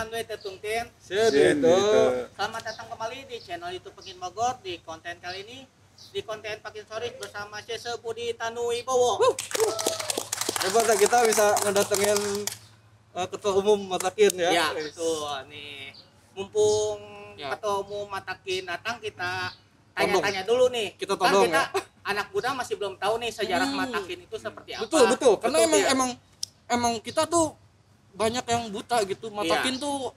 Perkenalkan gue Tetung Tin. Selamat datang kembali di channel YouTube Pekin Bogor. Di konten kali ini, di konten Pekin Sorik bersama Cese Budi Tanu Wibowo. Hebat ya, kita bisa ngedatengin ketua umum Matakin ya. Ya, betul nih. Mumpung ketua umum Matakin datang, kita tanya-tanya dulu nih. Kita kan todong, kita anak muda masih belum tahu nih sejarah Matakin itu seperti apa. Betul. Karena Betul, emang kita tuh banyak yang buta gitu. Matakin tuh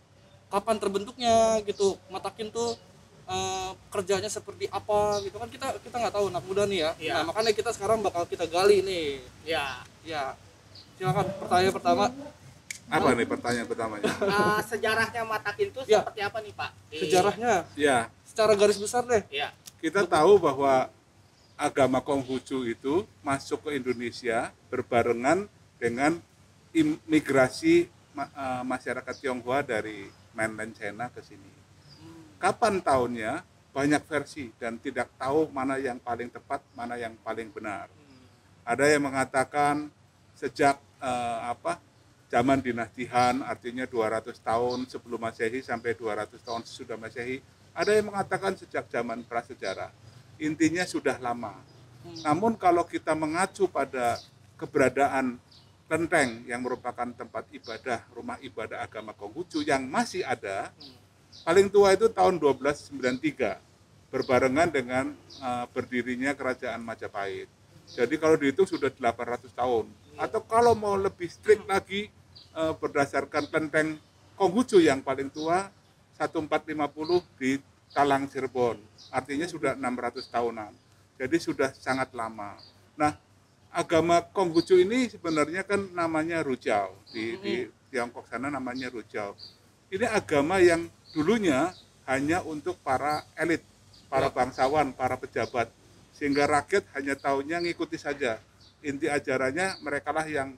kapan terbentuknya gitu. Matakin tuh kerjanya seperti apa gitu kan, kita nggak tahu, anak muda nih ya. Nah, makanya kita sekarang bakal kita gali nih. Ya. Silakan pertanyaan pertama. Apa nih pertanyaan pertamanya? Sejarahnya Matakin itu seperti apa nih, Pak? Sejarahnya? Ya. Secara garis besar deh. Ya. Kita tahu bahwa agama Konghucu itu masuk ke Indonesia berbarengan dengan imigrasi masyarakat Tionghoa dari mainland China ke sini. Kapan tahunnya? Banyak versi dan tidak tahu mana yang paling tepat, mana yang paling benar. Ada yang mengatakan sejak zaman dinasti Han, artinya 200 tahun sebelum Masehi sampai 200 tahun sesudah Masehi. Ada yang mengatakan sejak zaman prasejarah. Intinya sudah lama. Namun kalau kita mengacu pada keberadaan kelenteng yang merupakan tempat ibadah, rumah ibadah agama Konghucu yang masih ada, paling tua itu tahun 1293, berbarengan dengan berdirinya kerajaan Majapahit. Jadi kalau dihitung sudah 800 tahun. Atau kalau mau lebih strict lagi, berdasarkan kelenteng Konghucu yang paling tua, 1450 di Talang Cirebon. Artinya sudah 600 tahunan. Jadi sudah sangat lama. Nah, agama Konghucu ini sebenarnya kan namanya Rujao. Di Tiongkok sana namanya Rujao. Ini agama yang dulunya hanya untuk para elit, para bangsawan, para pejabat. Sehingga rakyat hanya tahunya ngikuti saja. Inti ajarannya merekalah yang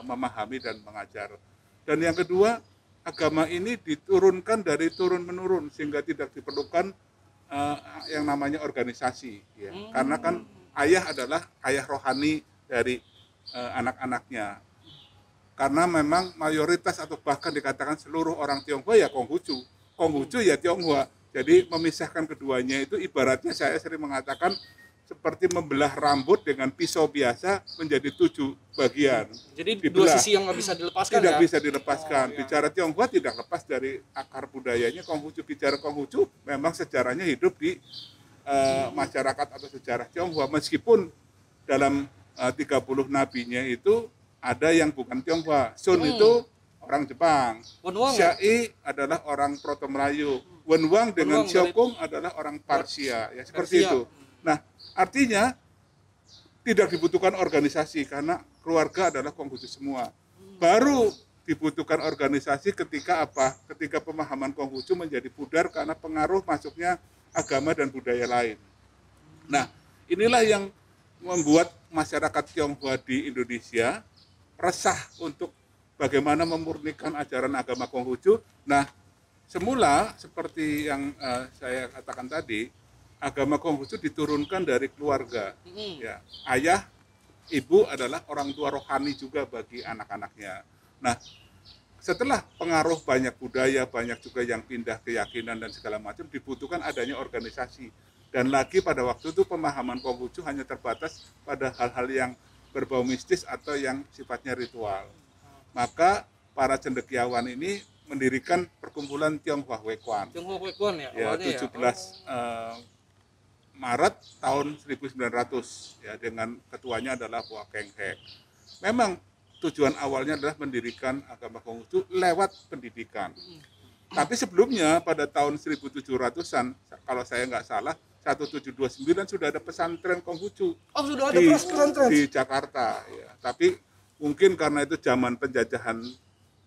memahami dan mengajar. Dan yang kedua, agama ini diturunkan dari turun-menurun sehingga tidak diperlukan yang namanya organisasi. Ya. Karena kan ayah adalah ayah rohani dari anak-anaknya. Karena memang mayoritas atau bahkan dikatakan seluruh orang Tionghoa ya Konghucu. Konghucu ya Tionghoa. Jadi memisahkan keduanya itu ibaratnya saya sering mengatakan seperti membelah rambut dengan pisau biasa menjadi 7 bagian. Jadi dua sisi yang nggak bisa dilepaskan. Tidak bisa dilepaskan. Bicara Tionghoa tidak lepas dari akar budayanya Konghucu. Bicara Konghucu memang sejarahnya hidup di masyarakat atau sejarah Tionghoa. Meskipun dalam 30 nabinya itu ada yang bukan Tionghoa. Sun itu orang Jepang. Syai adalah orang Proto Melayu. Wenwang dengan Xiaokong adalah orang Parsia. Ya seperti itu. Nah, artinya tidak dibutuhkan organisasi karena keluarga adalah Konghucu semua. Baru dibutuhkan organisasi ketika apa? Ketika pemahaman Konghucu menjadi pudar karena pengaruh masuknya agama dan budaya lain. Nah, inilah yang membuat masyarakat Tionghoa di Indonesia resah untuk bagaimana memurnikan ajaran agama Konghucu. Nah, semula seperti yang saya katakan tadi, agama Konghucu diturunkan dari keluarga. Ya, ayah, ibu adalah orang tua rohani juga bagi anak-anaknya. Nah, setelah pengaruh banyak budaya, banyak juga yang pindah keyakinan dan segala macam, dibutuhkan adanya organisasi. Dan lagi pada waktu itu pemahaman Konghucu hanya terbatas pada hal-hal yang berbau mistis atau yang sifatnya ritual. Maka para cendekiawan ini mendirikan perkumpulan Tionghoa Wequan. Tionghoa Wequan ya? 17 Maret tahun 1900 ya, dengan ketuanya adalah Hua Keng Hek. Memang tujuan awalnya adalah mendirikan agama Konghucu lewat pendidikan. Tapi sebelumnya pada tahun 1700-an kalau saya nggak salah 1729 sudah ada pesantren Konghucu. Oh, sudah ada pesantren di Jakarta ya. Tapi mungkin karena itu zaman penjajahan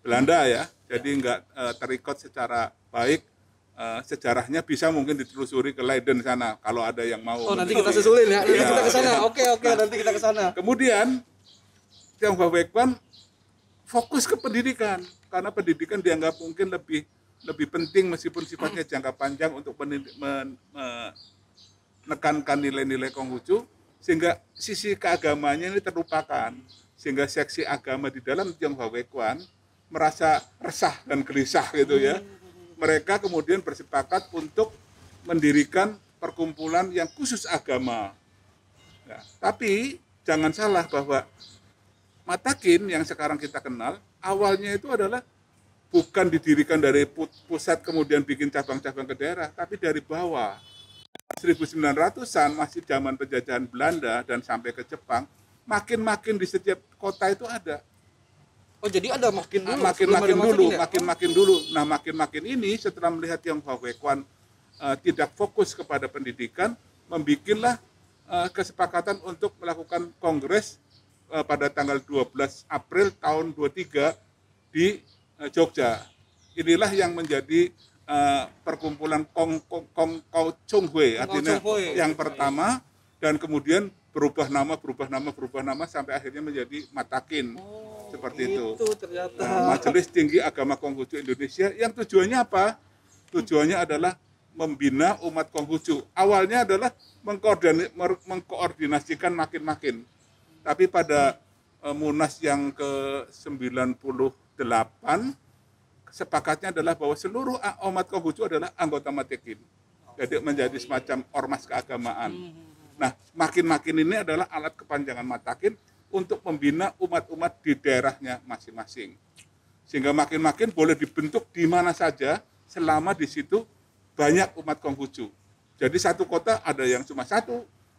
Belanda ya, jadi nggak terikot secara baik. Sejarahnya bisa mungkin ditelusuri ke Leiden sana kalau ada yang mau. Oh, nanti kita susulin ya. Nanti kita ke sana. Oke, nanti kita ke sana. Kemudian Tionghoa Wequan fokus ke pendidikan karena pendidikan dianggap mungkin lebih penting meskipun sifatnya jangka panjang untuk menekankan nilai-nilai Konghucu sehingga sisi keagamanya ini terlupakan. Sehingga seksi agama di dalam Tionghoa Wequan merasa resah dan gelisah gitu ya. Mereka kemudian bersepakat untuk mendirikan perkumpulan yang khusus agama. Ya, tapi jangan salah bahwa Matakin yang sekarang kita kenal, awalnya itu adalah bukan didirikan dari pusat kemudian bikin cabang-cabang ke daerah, tapi dari bawah. 1900-an masih zaman penjajahan Belanda dan sampai ke Jepang, makin-makin di setiap kota itu ada. Oh, jadi ada makin dulu. Makin-makin dulu. Nah, makin-makin ini setelah melihat Tionghoa Wekuan tidak fokus kepada pendidikan, membikinlah kesepakatan untuk melakukan kongres pada tanggal 12 April tahun 23 di Jogja. Inilah yang menjadi perkumpulan Kong Kau Chung Hui, artinya yang pertama, dan kemudian berubah nama sampai akhirnya menjadi Matakin. Seperti itu. Ternyata. Nah, Majelis Tinggi Agama Konghucu Indonesia yang tujuannya apa? Tujuannya adalah membina umat Konghucu. Awalnya adalah mengkoordinasikan makin-makin. Tapi pada Munas yang ke-98, sepakatnya adalah bahwa seluruh umat Konghucu adalah anggota Matakin. Jadi menjadi semacam ormas keagamaan. Nah, makin-makin ini adalah alat kepanjangan Matakin untuk membina umat-umat di daerahnya masing-masing. Sehingga makin-makin boleh dibentuk di mana saja selama di situ banyak umat Konghucu. Jadi satu kota ada yang cuma 1,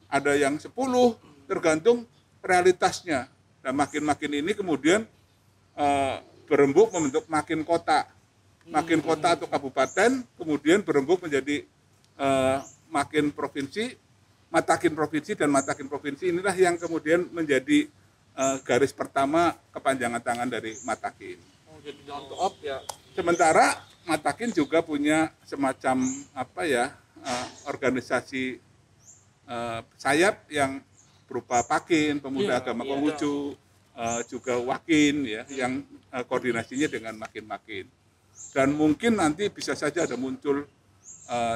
ada yang 10, tergantung realitasnya. Dan makin-makin ini kemudian berembuk membentuk makin kota atau kabupaten, kemudian berembuk menjadi makin provinsi, Matakin provinsi, dan Matakin provinsi inilah yang kemudian menjadi garis pertama kepanjangan tangan dari Matakin. Oh, jadi down to up ya. Sementara Matakin juga punya semacam organisasi sayap yang berupa Pakin, Pemuda Agama Konghucu, juga Wakin ya, yang koordinasinya dengan makin-makin. Dan mungkin nanti bisa saja ada muncul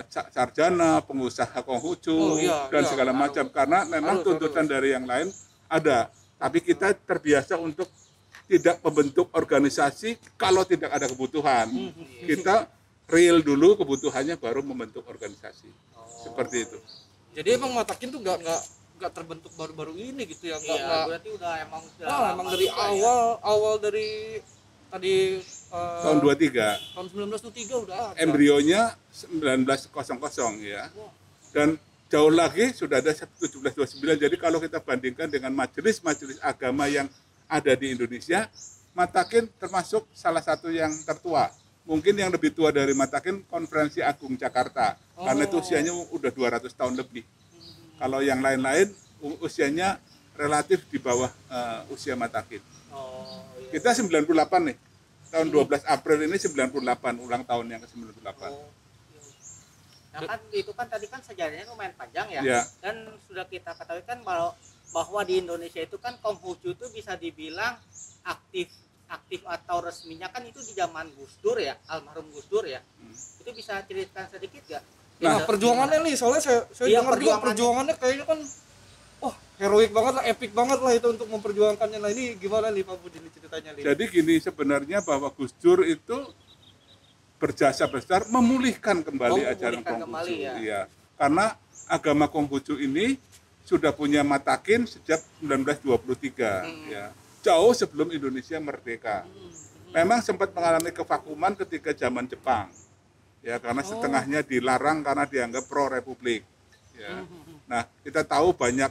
sarjana, pengusaha Konghucu, dan segala macam, karena memang tuntutan dari yang lain ada. Tapi kita terbiasa untuk tidak membentuk organisasi kalau tidak ada kebutuhan. Kita real dulu kebutuhannya, baru membentuk organisasi. Seperti itu. Jadi emang Matakin tuh nggak terbentuk baru-baru ini gitu ya? Berarti udah emang dari awal dari tadi tahun 23. Tahun 1923 udah ada. Embrionya 1900 ya. Dan jauh lagi sudah ada 1729. Jadi kalau kita bandingkan dengan majelis-majelis agama yang ada di Indonesia, Matakin termasuk salah satu yang tertua. Mungkin yang lebih tua dari Matakin Konferensi Agung Jakarta, karena itu usianya udah 200 tahun lebih. Kalau yang lain-lain usianya relatif di bawah usia Matakin. Kita 98 nih. Tahun 12 April ini 98, ulang tahun yang ke-98. Nah kan itu kan tadi kan sejarahnya lumayan panjang ya. Dan sudah kita ketahui kan bahwa di Indonesia itu kan Konghucu itu bisa dibilang aktif atau resminya kan itu di zaman Gus Dur ya, almarhum Gus Dur ya. Itu bisa ceritakan sedikit gak? Nah, perjuangannya nih, soalnya saya dengar juga perjuangannya kayaknya kan heroik banget lah, epic banget lah itu untuk memperjuangkannya. Nah, ini gimana nih Pak Budi ceritanya nih? Jadi gini, sebenarnya bahwa Gus Dur itu berjasa besar memulihkan kembali ajaran Konghucu. Ya. Karena agama Konghucu ini sudah punya Matakin sejak 1923 ya. Jauh sebelum Indonesia merdeka. Memang sempat mengalami kevakuman ketika zaman Jepang. Ya, karena setengahnya dilarang karena dianggap pro republik. Ya. Nah, kita tahu banyak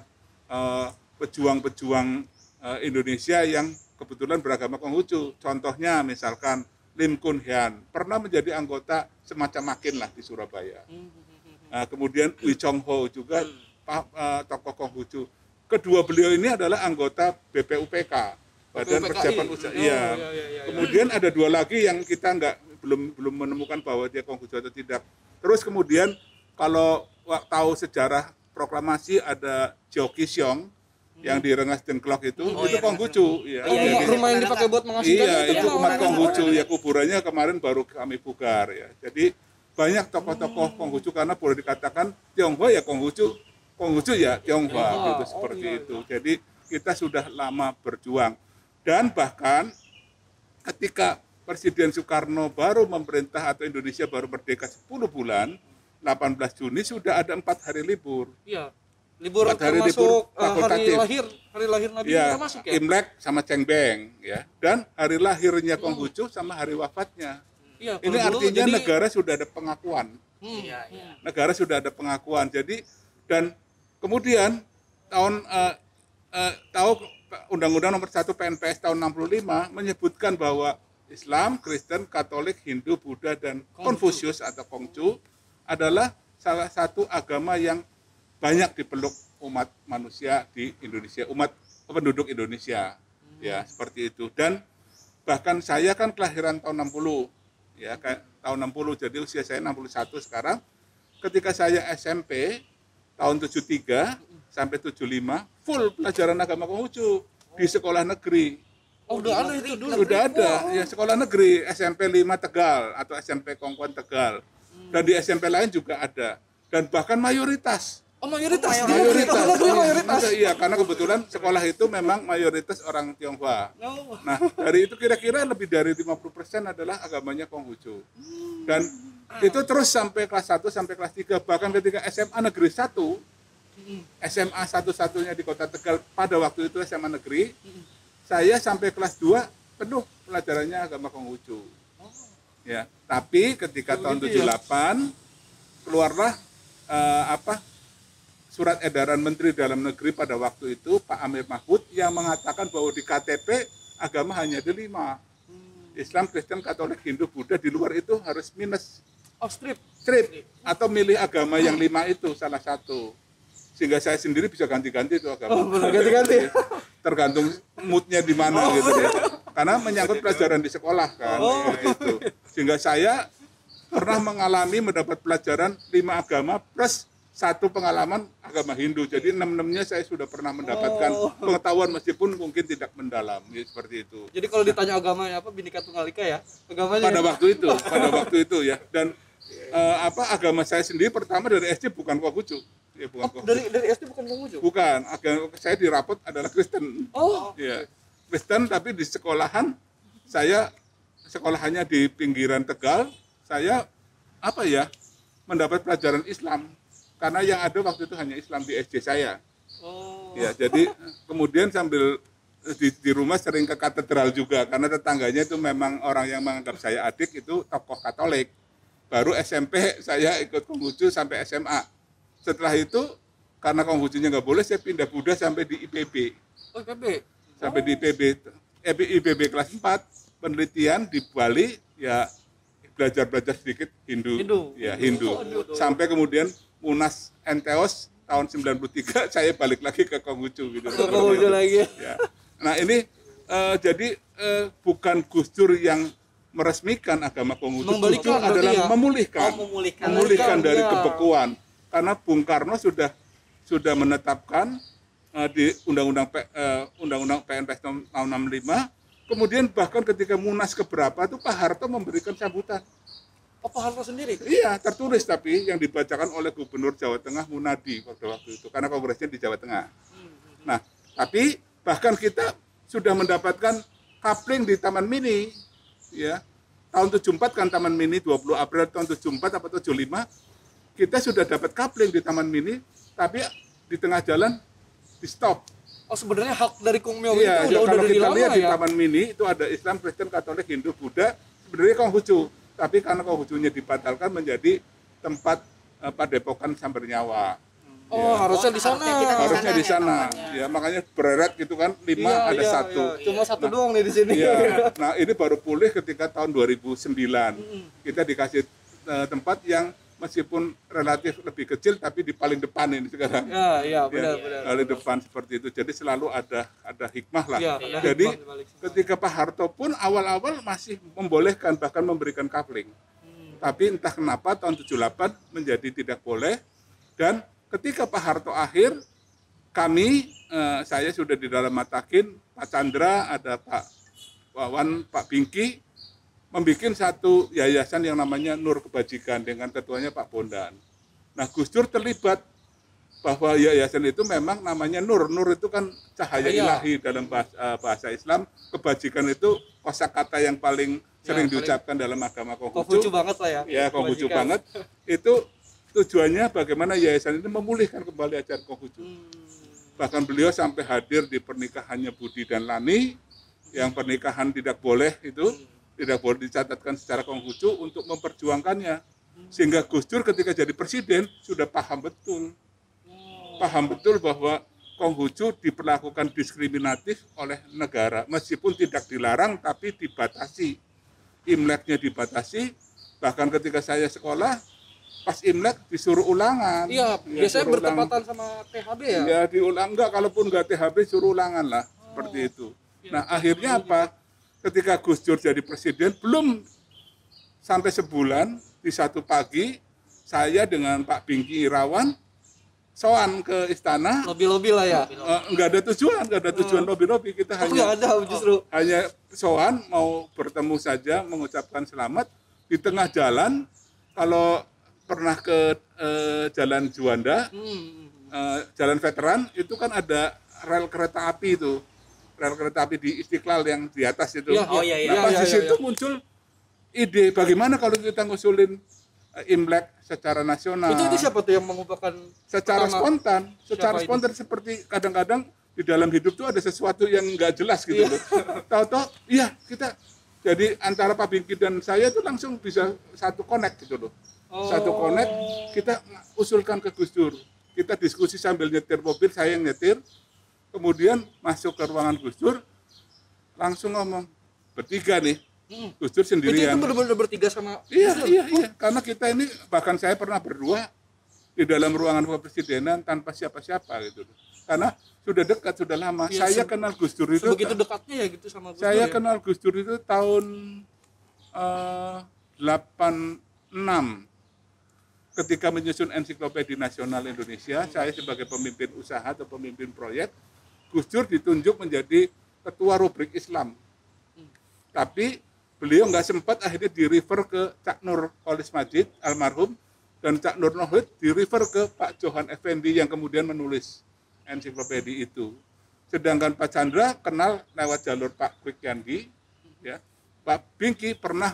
pejuang-pejuang Indonesia yang kebetulan beragama Konghucu. Contohnya misalkan Lim Kun Hian pernah menjadi anggota semacam Makin lah di Surabaya. Nah, kemudian Wi Chong Ho juga tokoh Konghucu. Kedua beliau ini adalah anggota BPUPK, Badan Persiapan Usaha. Iya. Kemudian ada 2 lagi yang kita belum menemukan bahwa dia Konghucu atau tidak. Terus kemudian kalau tahu sejarah proklamasi ada Cheo Kisyong yang di Rengas Dengklok itu Konghucu ya. Rumah yang dipakai buat mengasihkan itu umat Konghucu ya, kuburannya kemarin baru kami bugar ya. Jadi banyak tokoh-tokoh Konghucu, karena boleh dikatakan Tionghoa ya Konghucu ya Tionghoa gitu, seperti itu. Jadi kita sudah lama berjuang, dan bahkan ketika Presiden Soekarno baru memerintah atau Indonesia baru merdeka 10 bulan, 18 Juni sudah ada 4 hari libur. Iya. Libur 4 hari termasuk libur hari lahir Nabi ya, termasuk ya. Imlek sama Cengbeng ya. Dan hari lahirnya Konghucu sama hari wafatnya. Iya, Ini artinya negara sudah ada pengakuan. Iya. Negara sudah ada pengakuan. Jadi dan kemudian tahu Undang-Undang Nomor 1 PNPS tahun 65 menyebutkan bahwa Islam, Kristen, Katolik, Hindu, Buddha, dan Konfusius atau Konghucu adalah salah satu agama yang banyak dipeluk umat manusia di Indonesia, umat penduduk Indonesia, ya seperti itu. Dan bahkan saya kan kelahiran tahun 60, ya tahun 60, jadi usia saya 61 sekarang. Ketika saya SMP tahun 73 sampai 75 full pelajaran agama Konghucu di sekolah negeri. Oh, udah ada itu dulu. Sudah ada, ya sekolah negeri SMP 5 Tegal atau SMP Kongkuan Tegal. Dan di SMP lain juga ada. Dan bahkan mayoritas. Oh, mayoritas. Iya, karena kebetulan sekolah itu memang mayoritas orang Tionghoa. Nah, dari itu kira-kira lebih dari 50% adalah agamanya Konghucu. Dan itu terus sampai kelas 1 sampai kelas 3. Bahkan ketika SMA Negeri 1, SMA satu-satunya di Kota Tegal pada waktu itu SMA Negeri, saya sampai kelas 2 penuh pelajarannya agama Konghucu. Ya, tapi ketika tahun 78 keluarlah surat edaran Menteri Dalam Negeri pada waktu itu Pak Amir Mahfud yang mengatakan bahwa di KTP agama hanya ada 5. Islam, Kristen, Katolik, Hindu, Buddha, di luar itu harus minus. Oh, strip Atau milih agama yang 5 itu salah satu. Sehingga saya sendiri bisa ganti-ganti itu agama. Ganti-ganti. Tergantung moodnya di mana gitu ya. Karena menyangkut pelajaran di sekolah kan gitu. Sehingga saya pernah mendapat pelajaran 5 agama plus 1 pengalaman agama Hindu. Jadi 6-6-nya saya sudah pernah mendapatkan pengetahuan meskipun mungkin tidak mendalam ya, seperti itu. Jadi kalau ditanya agamanya apa, Bhinneka Tunggal Ika ya? Agamanya pada waktu itu ya. Dan agama saya sendiri pertama dari SD bukan Konghucu. Ya, dari SD bukan Konghucu? Bukan, agama saya di rapot adalah Kristen. Oh. Ya. Kristen, tapi di sekolahan saya sekolahnya di pinggiran Tegal, saya mendapat pelajaran Islam. Karena yang ada waktu itu hanya Islam di SD saya. Oh. Ya, jadi kemudian sambil di rumah sering ke katedral juga karena tetangganya itu memang orang yang menganggap saya adik itu tokoh Katolik. Baru SMP saya ikut Konghucu sampai SMA. Setelah itu karena Konghucunya nggak boleh, saya pindah Buddha sampai di IPB. Oh, IPB. Sampai di IPB kelas 4, penelitian di Bali, ya belajar sedikit Hindu. Sampai kemudian Munas Enteos tahun 93 saya balik lagi ke Konghucu gitu. Konghucu lagi. Ya. Nah ini jadi bukan Gus Dur yang meresmikan agama Konghucu, itu adalah memulihkan dari kebekuan. Karena Bung Karno sudah menetapkan di Undang-Undang PNPS tahun 65. Kemudian bahkan ketika Munas keberapa itu Pak Harto memberikan sambutan. Oh, Pak Harto sendiri? Iya, tertulis tapi yang dibacakan oleh Gubernur Jawa Tengah Munadi pada waktu itu, karena kongresnya di Jawa Tengah. Nah, tapi bahkan kita sudah mendapatkan kapling di Taman Mini, ya. Tahun 74 kan Taman Mini, 20 April tahun 74 atau 75, kita sudah dapat kapling di Taman Mini, tapi di tengah jalan di stop. Oh, sebenarnya hak dari Kung Myo itu udah dari lama ya? Di Taman Mini itu ada Islam, Kristen, Katolik, Hindu, Buddha, sebenarnya Konghucu. Tapi karena Konghucunya dibatalkan menjadi tempat padepokan Sambar Nyawa. Oh, ya. Harusnya di sana. Harusnya di sana. Ya, makanya bereret gitu kan, 5 ada 1. Cuma 1 doang nih di sini. Ya. Nah, ini baru pulih ketika tahun 2009. Kita dikasih tempat yang meskipun relatif lebih kecil tapi di paling depan ini sekarang. Iya, benar. Paling depan seperti itu. Jadi selalu ada hikmah lah. Ya, jadi ketika Pak Harto pun awal-awal masih membolehkan bahkan memberikan kapling. Tapi entah kenapa tahun 78 menjadi tidak boleh, dan ketika Pak Harto akhir, saya sudah di dalam Matakin, Pak Chandra, ada Pak Wawan, Pak Bingki, membuat satu yayasan yang namanya Nur Kebajikan dengan ketuanya Pak Bondan. Nah, Gus Dur terlibat bahwa yayasan itu memang namanya Nur. Nur itu kan cahaya ilahi dalam bahasa Islam. Kebajikan itu kosakata yang paling sering diucapkan dalam agama Konghucu banget lah ya. Ya, Konghucu banget. Itu tujuannya bagaimana yayasan ini memulihkan kembali ajaran Konghucu. Bahkan beliau sampai hadir di pernikahannya Budi dan Lani, yang pernikahan tidak boleh dicatatkan secara Konghucu untuk memperjuangkannya. Sehingga Gus Dur ketika jadi presiden sudah paham betul bahwa Konghucu diperlakukan diskriminatif oleh negara, meskipun tidak dilarang tapi dibatasi. Imleknya dibatasi, bahkan ketika saya sekolah pas Imlek disuruh ulangan. Iya, biasanya bertepatan sama THB ya? Ya diulang, kalaupun nggak THB suruh ulangan lah, seperti itu. Nah akhirnya apa? Ketika Gus Dur jadi presiden, belum sampai sebulan, di satu pagi, saya dengan Pak Bingki Irawan, soan ke istana. Lobby-lobby lah ya? Nggak ada tujuan lobby-lobby, kita hanya soan, mau bertemu saja, mengucapkan selamat. Di tengah jalan, kalau pernah ke Jalan Juanda, Jalan Veteran, itu kan ada rel kereta api itu. Rel kereta api di Istiqlal yang di atas itu. Pas di situ muncul ide bagaimana kalau kita ngusulin Imlek secara nasional. Itu siapa tuh yang mengubahkan secara spontan seperti kadang-kadang di dalam hidup tuh ada sesuatu yang nggak jelas gitu loh. Tahu-tahu kita jadi antara Pak Bingki dan saya itu langsung bisa satu connect gitu loh. Satu connect, kita usulkan ke Gus Dur. Kita diskusi sambil nyetir mobil, saya yang nyetir. Kemudian masuk ke ruangan Gus Dur, langsung ngomong, bertiga nih, Gus Dur sendirian. Itu benar-benar bertiga sama Iya. Karena kita ini, bahkan saya pernah berdua di dalam ruangan kepresidenan tanpa siapa-siapa gitu. Karena sudah dekat, sudah lama. Ya, saya kenal Gus Dur itu. Begitu dekatnya ya gitu sama Gus Dur. Saya kenal Gus Dur itu tahun 86. Ketika menyusun Ensiklopedia Nasional Indonesia, saya sebagai pemimpin usaha atau pemimpin proyek, Gus Dur ditunjuk menjadi ketua rubrik Islam. Tapi beliau nggak sempat, akhirnya di-refer ke Cak Nur Kholis Majid, almarhum, dan Cak Nur Nohid di-refer ke Pak Johan Effendi yang kemudian menulis ensiklopedia itu. Sedangkan Pak Chandra kenal lewat jalur Pak Kwik Yangi, ya. Pak Bingki pernah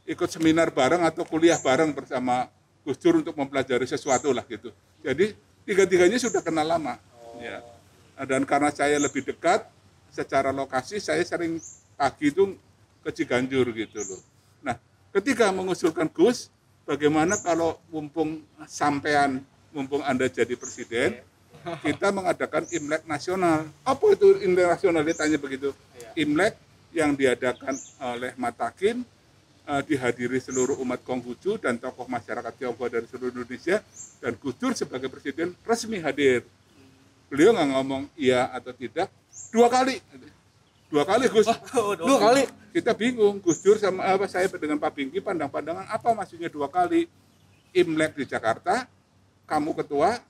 ikut seminar bareng atau kuliah bareng bersama Gus Dur untuk mempelajari sesuatu lah gitu. Jadi tiga-tiganya sudah kenal lama. Ya. Dan karena saya lebih dekat secara lokasi, saya sering pagi itu ke Ciganjur gitu loh. Nah, ketika mengusulkan Gus, bagaimana kalau mumpung Anda jadi presiden, kita mengadakan Imlek nasional. Apa itu Imlek nasional? Dia tanya begitu. Imlek yang diadakan oleh Matakin, dihadiri seluruh umat Konghucu dan tokoh masyarakat Tionghoa dari seluruh Indonesia, dan Gus Dur sebagai presiden resmi hadir. Beliau nggak ngomong iya atau tidak, dua kali Gus. Dua kali. Kita bingung, Gus Dur sama saya dengan Pak Bingki pandang-pandangan, apa maksudnya dua kali? Imlek di Jakarta, kamu ketua,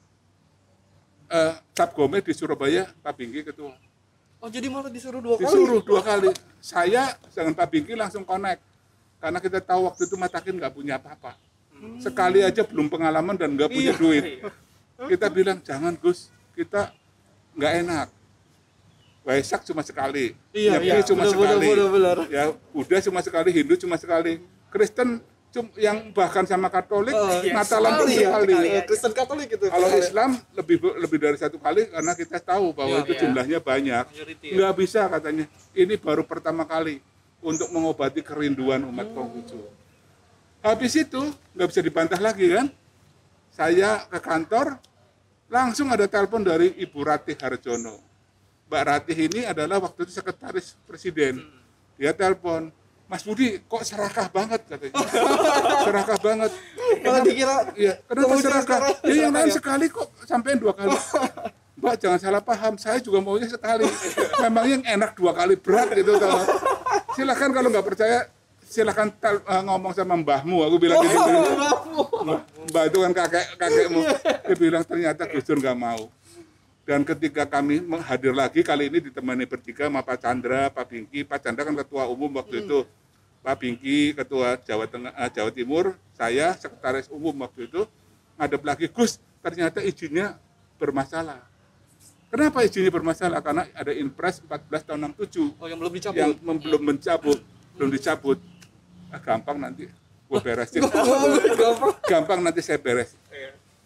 Cap Gome di Surabaya, Pak Bingki ketua. Oh, jadi malah disuruh dua kali? Disuruh dua kali. Saya dengan Pak Bingki langsung connect. Karena kita tahu waktu itu Matakin nggak punya apa-apa. Sekali aja belum pengalaman dan nggak punya duit. Kita bilang, jangan Gus, kita nggak enak. Waisak cuma sekali, Nyepi cuma sekali, ya Buddha cuma sekali, Hindu cuma sekali, Kristen yang bahkan sama Katolik, Natalan sekali. Kristen Katolik gitu. Kalau Islam lebih dari satu kali, karena kita tahu bahwa itu jumlahnya banyak. Nggak bisa katanya, ini baru pertama kali untuk mengobati kerinduan umat Konghucu. Habis itu nggak bisa dibantah lagi kan? Saya ke kantor, langsung ada telepon dari Ibu Ratih Harjono. Mbak Ratih ini adalah waktu itu sekretaris presiden. Dia telepon, Mas Budi kok serakah banget katanya. Serakah banget. Kenapa serakah? Dia yang lain sekali kok sampai dua kali. Mbak jangan salah paham, saya juga maunya sekali. Memang yang enak dua kali berat gitu. Silakan kalau nggak percaya, silakan ngomong sama mbahmu. Aku bilang gitu. Mbak itu kan kakekmu. Dia bilang ternyata Gus Dur nggak mau. Dan ketika kami hadir lagi, kali ini ditemani bertiga sama Pak Chandra, Pak Bingki. Pak Chandra kan ketua umum waktu itu. Pak Bingki ketua Jawa Timur, saya sekretaris umum waktu itu. Ngadep lagi, Gus, ternyata izinnya bermasalah. Kenapa izinnya bermasalah? Karena ada Inpres 14 tahun 67. Oh, yang belum dicabut. Yang belum mencabut. belum dicabut. Gampang nanti gue beresin. Gampang nanti saya beres.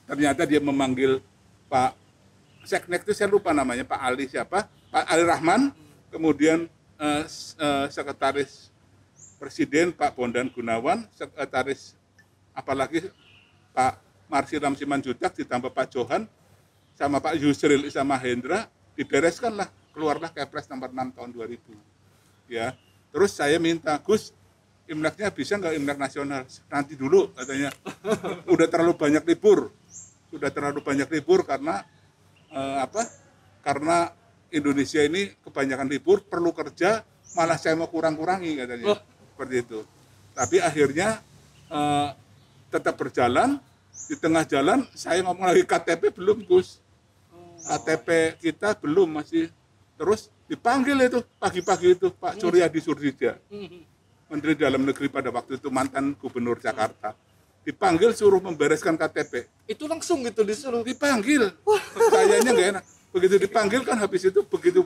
Ternyata dia memanggil Pak Seknek itu saya lupa namanya, Pak Ali siapa, Pak Ali Rahman, kemudian Sekretaris Presiden Pak Bondan Gunawan, Sekretaris apalagi Pak Marsiram Simanjuntak, ditambah Pak Johan, sama Pak Yusril Isa Mahendra, dibereskanlah, keluarlah Kepres nomor 6 tahun 2000. Ya, terus saya minta, Gus, Imleknya bisa nggak Imlek nasional? Nanti dulu katanya. Udah terlalu banyak libur. Sudah terlalu banyak libur karena Karena Indonesia ini kebanyakan libur, perlu kerja, malah saya mau kurang-kurangi katanya. Seperti itu. Tapi akhirnya tetap berjalan. Di tengah jalan saya ngomong lagi KTP belum, Gus. KTP kita belum, masih. Terus dipanggil itu pagi-pagi itu Pak Suryadi Surdija. Menteri Dalam Negeri pada waktu itu, mantan Gubernur Jakarta, dipanggil suruh membereskan KTP. Itu langsung gitu disuruh? Dipanggil. Kayaknya nggak enak. Begitu dipanggil kan, habis itu begitu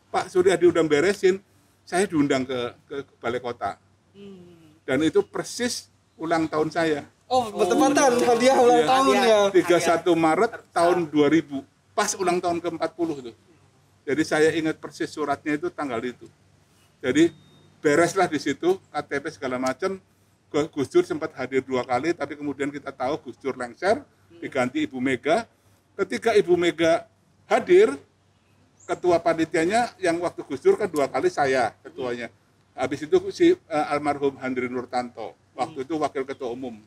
Pak Suryadi udah beresin, saya diundang ke Balai Kota. Dan itu persis ulang tahun saya. Oh, bertepatan hadiah ulang tahun ya. 31 Maret tahun 2000. Pas ulang tahun ke-40 itu. Jadi saya ingat persis suratnya itu tanggal itu. Jadi bereslah di situ, KTP segala macam. Gus Dur sempat hadir 2 kali, tapi kemudian kita tahu Gus Dur lengser, diganti Ibu Mega. Ketika Ibu Mega hadir, ketua panitianya yang waktu Gus Dur kan 2 kali saya ketuanya. Habis itu si almarhum Handri Nurtanto, waktu itu wakil ketua umum.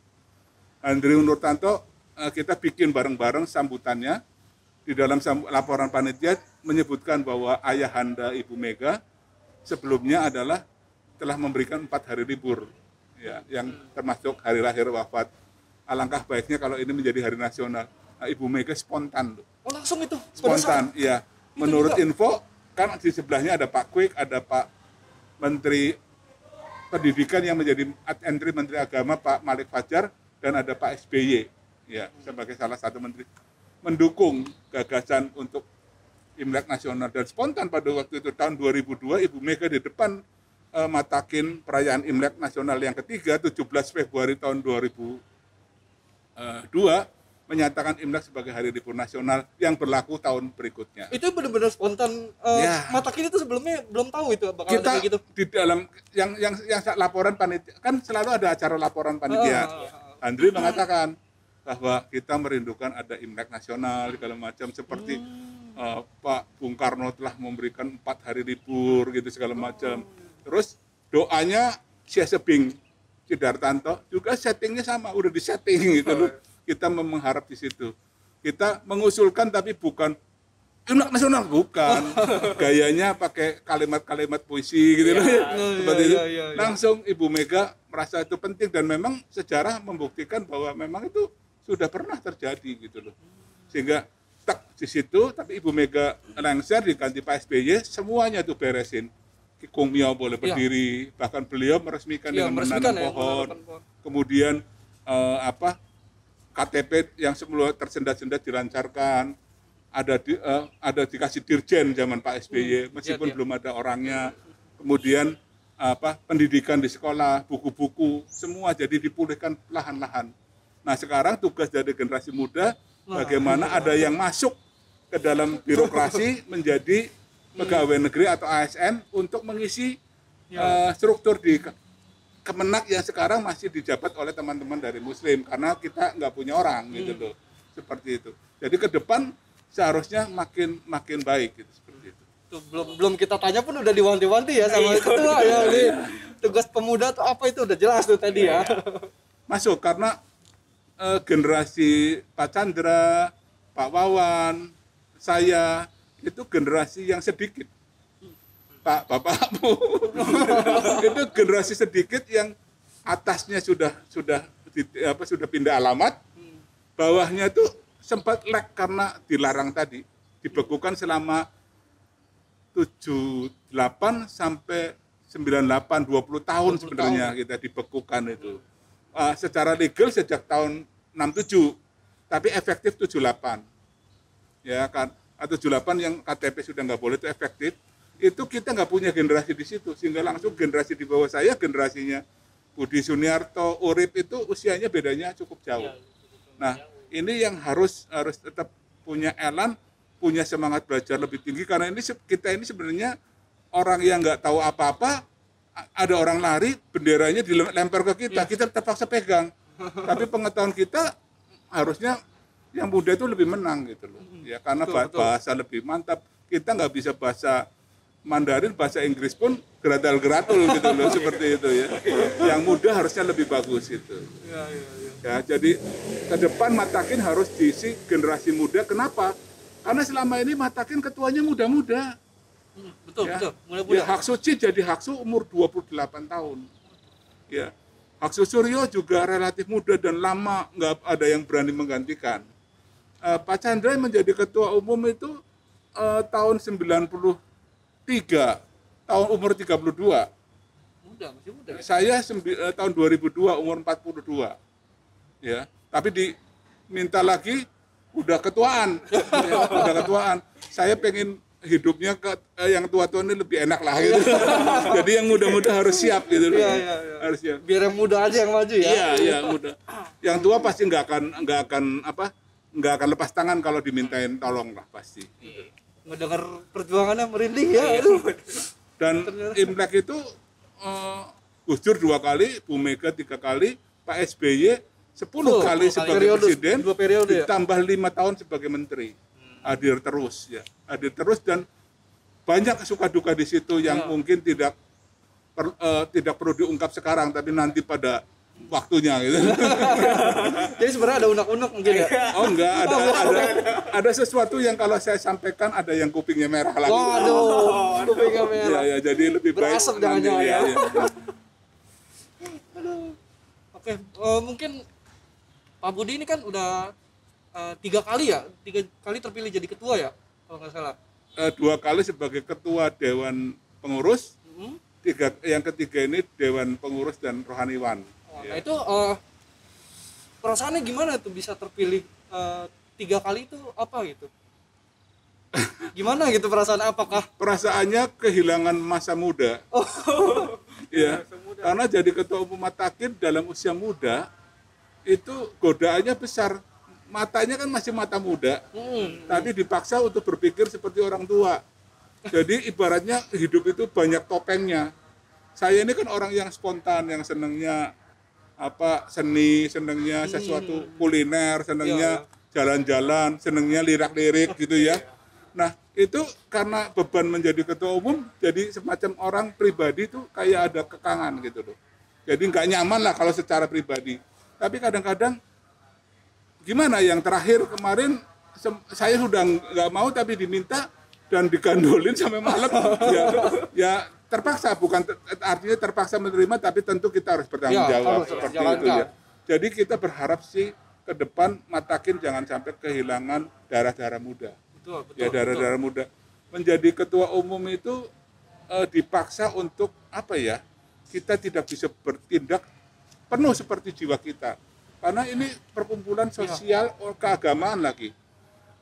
Handri Nurtanto kita bikin bareng-bareng sambutannya. Di dalam laporan panitia menyebutkan bahwa ayahanda Ibu Mega sebelumnya adalah telah memberikan 4 hari libur, ya, yang termasuk hari lahir wafat. Alangkah baiknya kalau ini menjadi hari nasional. Nah, Ibu Mega spontan. Oh, langsung itu? Spontan, iya. Menurut info, kan di sebelahnya ada Pak Kwik, ada Pak Menteri Pendidikan yang menjadi entry Menteri Agama, Pak Malik Fajar, dan ada Pak SBY, ya, sebagai salah satu menteri, mendukung gagasan untuk Imlek nasional. Dan spontan pada waktu itu tahun 2002 Ibu Mega di depan matakin perayaan Imlek nasional yang ketiga 17 Februari tahun 2002 menyatakan Imlek sebagai hari libur nasional yang berlaku tahun berikutnya. Itu benar-benar spontan. Matakin itu sebelumnya belum tahu itu bakal kita ada kayak gitu. Di dalam yang laporan panitia, kan selalu ada acara laporan panitia. Andri mengatakan bahwa kita merindukan ada Imlek nasional segala macam, seperti Pak Bung Karno telah memberikan 4 hari libur gitu segala macam. Terus doanya Siasebing Sidartanto juga settingnya sama, udah disetting gitu loh. Kita mengharap di situ. Kita mengusulkan tapi bukan Imlek nasional, bukan. Gayanya pakai kalimat-kalimat puisi gitu loh. Seperti itu. Langsung Ibu Mega merasa itu penting, dan memang sejarah membuktikan bahwa memang itu sudah pernah terjadi gitu loh. Sehingga tak di situ, tapi Ibu Mega lengser diganti Pak SBY, semuanya tuh beresin. Kung Miao boleh berdiri, bahkan beliau meresmikan dengan menanam pohon. Kemudian KTP yang semula tersendat-sendat dilancarkan, ada dikasih dirjen zaman Pak SBY, meskipun belum ada orangnya. Kemudian pendidikan di sekolah, buku-buku, semua jadi dipulihkan perlahan-lahan. Nah sekarang tugas dari generasi muda, bagaimana ada yang masuk ke dalam birokrasi menjadi pegawai negeri atau ASN untuk mengisi struktur di Kemenak yang sekarang masih dijabat oleh teman-teman dari Muslim, karena kita nggak punya orang gitu loh, seperti itu. Jadi ke depan seharusnya makin baik gitu, seperti itu. Tuh, belum kita tanya pun udah diwanti-wanti ya sama itu tuh ya, tugas pemuda tuh apa itu udah jelas tuh tadi ya. Masuk karena generasi Pak Chandra, Pak Wawan, saya itu generasi yang sedikit. Bapakmu itu generasi sedikit yang atasnya sudah pindah alamat, bawahnya itu sempat lag karena dilarang tadi, dibekukan selama 78 sampai 98, 20 tahun sebenarnya kita dibekukan itu. Secara legal sejak tahun 67, tapi efektif 78. Ya kan, 78 yang KTP sudah nggak boleh itu efektif. itu kita nggak punya generasi di situ, sehingga langsung generasi di bawah saya, generasinya Budi Suniarto, Urip itu usianya bedanya cukup jauh. Nah, ini yang harus tetap punya elan, punya semangat belajar lebih tinggi, karena kita ini sebenarnya orang yang nggak tahu apa-apa, ada orang lari, benderanya dilempar ke kita, kita terpaksa pegang. Tapi pengetahuan kita harusnya yang muda itu lebih menang gitu loh, ya karena bahasa lebih mantap. Kita nggak bisa bahasa Mandarin, bahasa Inggris pun geratal-geratul gitu loh, seperti itu ya. Yang muda harusnya lebih bagus itu. Ya, jadi ke depan Matakin harus diisi generasi muda. Kenapa? Karena selama ini Matakin ketuanya muda-muda. Betul, Ya. betul. Mudah-mudah. Ya, Hak Suci jadi Haksu umur 28 tahun. Ya. Haksu Suryo juga relatif muda dan lama nggak ada yang berani menggantikan. Pak Chandra menjadi ketua umum itu tahun 93, tahun umur 32. Masih muda. Saya tahun 2002 umur 42. Ya, tapi diminta lagi udah ketuaan. Ya, udah ketuaan. Saya pengen hidupnya yang tua-tua ini lebih enak lah gitu. Jadi yang muda-muda harus siap gitu. Harus siap. Biar yang muda aja yang maju ya. Iya, muda. Yang tua pasti nggak akan lepas tangan kalau dimintain tolong lah pasti. Ngedengar perjuangannya merinding ya itu. Dan Imlek itu Gus Dur 2 kali, Bu Mega 3 kali, Pak SBY 10 kali sebagai presiden, 2 periode ditambah 5 tahun sebagai menteri. Hadir terus dan banyak suka duka di situ yang mungkin tidak perlu diungkap sekarang, tapi nanti pada waktunya gitu. Jadi sebenarnya ada unek-unek mungkin ya. Oh enggak, ada sesuatu yang kalau saya sampaikan ada yang kupingnya merah lagi. Waduh, kupingnya merah. Ya, jadi lebih baik. Berasap jangan-jangan ya. Aduh. Oke, mungkin Pak Budi ini kan udah 3 kali terpilih jadi ketua ya, kalau nggak salah. 2 kali sebagai ketua Dewan Pengurus, yang ketiga ini Dewan Pengurus dan Rohaniwan. Nah itu perasaannya gimana tuh bisa terpilih 3 kali itu apa gitu? Gimana gitu perasaan, apakah? Perasaannya kehilangan masa muda. Ya, karena jadi ketua umum Matakin dalam usia muda itu godaannya besar. Matanya kan masih mata muda, tapi dipaksa untuk berpikir seperti orang tua. Jadi ibaratnya hidup itu banyak topengnya. Saya ini kan orang yang spontan, yang senangnya seni, senangnya sesuatu kuliner, senangnya jalan-jalan, senangnya lirik-lirik gitu ya. Nah itu karena beban menjadi ketua umum, jadi semacam orang pribadi itu kayak ada kekangan gitu loh. Jadi nggak nyaman lah kalau secara pribadi. Tapi kadang-kadang gimana, yang terakhir kemarin saya sudah nggak mau tapi diminta dan digandolin sampai malam. Ya terpaksa, bukan artinya terpaksa menerima, tapi tentu kita harus bertanggung jawab seperti itu ya. Jadi kita berharap sih ke depan Matakin jangan sampai kehilangan darah-darah muda. Betul, ya darah-darah muda. Menjadi ketua umum itu dipaksa untuk kita tidak bisa bertindak penuh seperti jiwa kita. Karena ini perkumpulan sosial keagamaan lagi.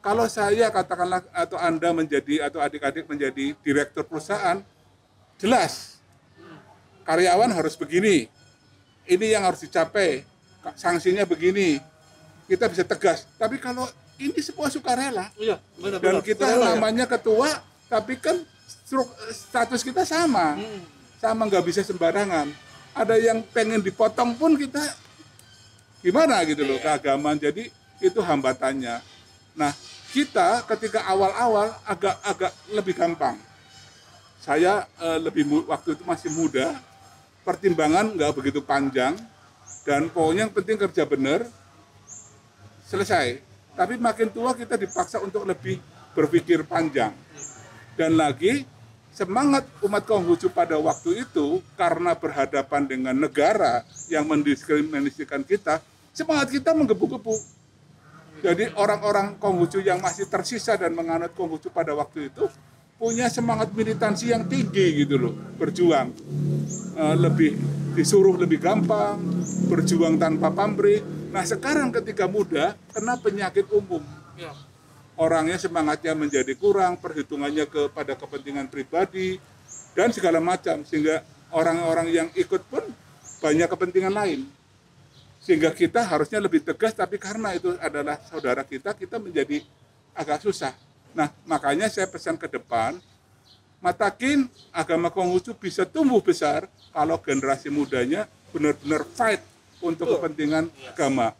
Kalau saya katakanlah atau Anda atau adik-adik menjadi direktur perusahaan, jelas karyawan harus begini. Ini yang harus dicapai. Sanksinya begini. Kita bisa tegas. Tapi kalau ini sebuah sukarela. Dan kita namanya ketua, tapi kan status kita sama. Sama, nggak bisa sembarangan. Ada yang pengen dipotong pun kita gimana gitu loh, keagamaan. Jadi itu hambatannya. Nah kita ketika awal-awal agak lebih gampang. Saya waktu itu masih muda, pertimbangan nggak begitu panjang, dan pokoknya yang penting kerja benar, selesai. Tapi makin tua kita dipaksa untuk lebih berpikir panjang. Dan lagi semangat umat Konghucu pada waktu itu karena berhadapan dengan negara yang mendiskriminasikan kita, semangat kita menggebu-gebu. Jadi orang-orang Konghucu yang masih tersisa dan menganut Konghucu pada waktu itu punya semangat militansi yang tinggi gitu loh, berjuang. Disuruh lebih gampang, berjuang tanpa pamrih. Nah sekarang ketika muda kena penyakit umum. orangnya semangatnya menjadi kurang, perhitungannya kepada kepentingan pribadi dan segala macam, sehingga orang-orang yang ikut pun banyak kepentingan lain. Sehingga kita harusnya lebih tegas, tapi karena itu adalah saudara kita menjadi agak susah. Nah, makanya saya pesan ke depan, Matakin agama Konghucu bisa tumbuh besar kalau generasi mudanya benar-benar fight untuk kepentingan agama.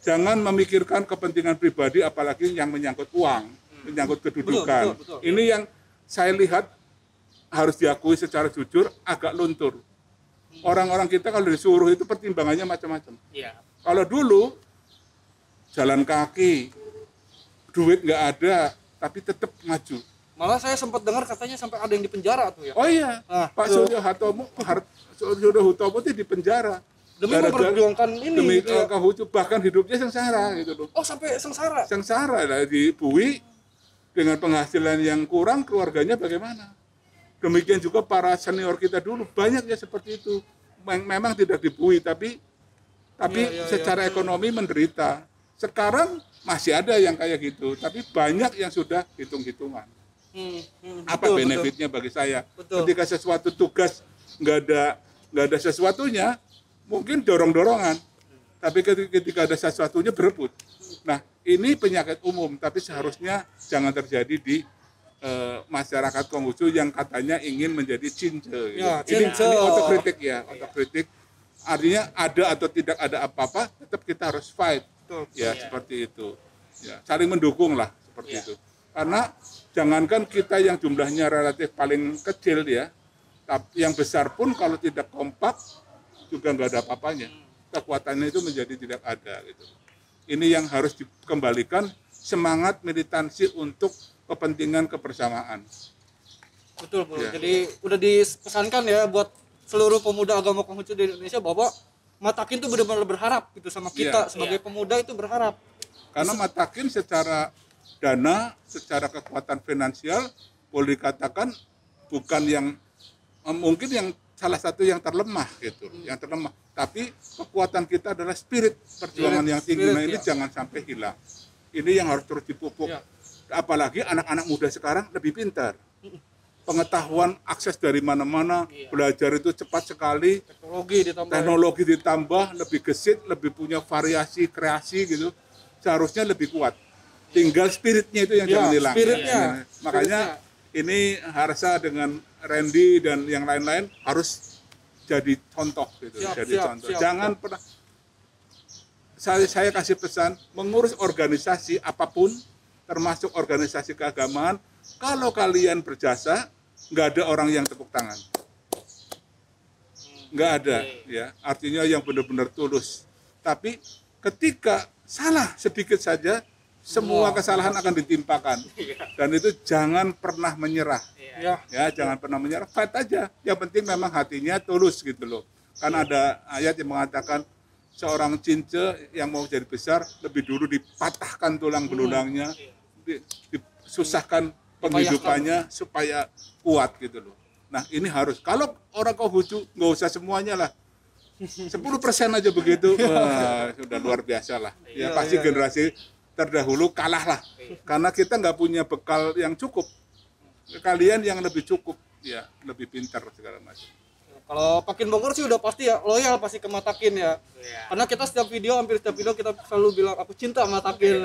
Jangan memikirkan kepentingan pribadi, apalagi yang menyangkut uang, menyangkut kedudukan. Betul. Ini yang saya lihat harus diakui secara jujur agak luntur. Orang-orang kita kalau disuruh itu pertimbangannya macam-macam. Iya. Kalau dulu jalan kaki, duit nggak ada, tapi tetap maju. Malah saya sempat dengar katanya sampai ada yang di penjara tuh ya. Oh iya, Nah, Pak Suryo Hutomo itu di penjara. Demi memperjuangkan ini. Demi gitu ya. Konghucu, bahkan hidupnya sengsara gitu loh. Oh, sampai sengsara. Sengsara lah di Bui dengan penghasilan yang kurang, keluarganya bagaimana? Demikian juga para senior kita dulu banyak ya seperti itu. Memang tidak di Bui, tapi secara ekonomi menderita. Sekarang masih ada yang kayak gitu, tapi banyak yang sudah hitung-hitungan. Apa benefitnya bagi saya? Betul. Ketika sesuatu tugas nggak ada sesuatunya, mungkin dorong-dorongan. Tapi ketika ada sesuatunya berebut. Nah, ini penyakit umum, tapi seharusnya jangan terjadi di masyarakat Konghucu yang katanya ingin menjadi cince. Gitu. Ya, Ini otokritik ya, Iya. otokritik. Artinya ada atau tidak ada apa-apa, tetap kita harus fight. Betul. Ya, seperti itu. Ya, saling mendukung lah seperti Iya. itu. Karena jangankan kita yang jumlahnya relatif paling kecil ya, tapi yang besar pun kalau tidak kompak juga nggak ada apa-apanya. Kekuatannya itu menjadi tidak ada gitu. Ini yang harus dikembalikan semangat militansi untuk kepentingan kebersamaan. Betul, Bu. Ya. Jadi udah dipesankan ya buat seluruh pemuda agama Konghucu di Indonesia bahwa Matakin tuh benar-benar berharap gitu sama kita sebagai pemuda itu berharap. Karena Matakin secara dana, secara kekuatan finansial boleh dikatakan bukan yang mungkin yang salah satu yang terlemah gitu, yang terlemah. Tapi kekuatan kita adalah spirit perjuangan yang tinggi. Nah, ini jangan sampai hilang. Ini yang harus terus dipupuk. Ya. Apalagi anak-anak muda sekarang lebih pintar. Pengetahuan akses dari mana-mana, belajar itu cepat sekali. Teknologi ditambah, lebih gesit, lebih punya variasi kreasi gitu. Seharusnya lebih kuat. Tinggal spiritnya itu yang jangan hilang. Spiritnya. Makanya ini harusnya dengan Randy dan yang lain-lain harus jadi contoh gitu. Contoh. Jangan pernah saya kasih pesan mengurus organisasi apapun termasuk organisasi keagamaan, kalau kalian berjasa nggak ada orang yang tepuk tangan. Nggak ada ya. Artinya yang benar-benar tulus. Tapi ketika salah sedikit saja semua kesalahan akan ditimpakan. Dan itu jangan pernah menyerah. Ya, jangan pernah menyerah, fight aja. Yang penting memang hatinya tulus gitu loh. Kan ada ayat yang mengatakan seorang cince yang mau jadi besar lebih dulu dipatahkan tulang belulangnya, disusahkan penghidupannya supaya kuat gitu loh. Nah, ini harus. Kalau orang Konghucu nggak usah semuanya lah. 10% aja begitu, wah, sudah luar biasa lah. Ya pasti generasi terdahulu kalah lah, karena kita nggak punya bekal yang cukup. Kalian yang lebih cukup, ya lebih pintar segala macam. Kalau Pakin Bogor sih udah pasti ya loyal pasti ke Matakin ya. Karena kita hampir setiap video kita selalu bilang aku cinta sama Matakin.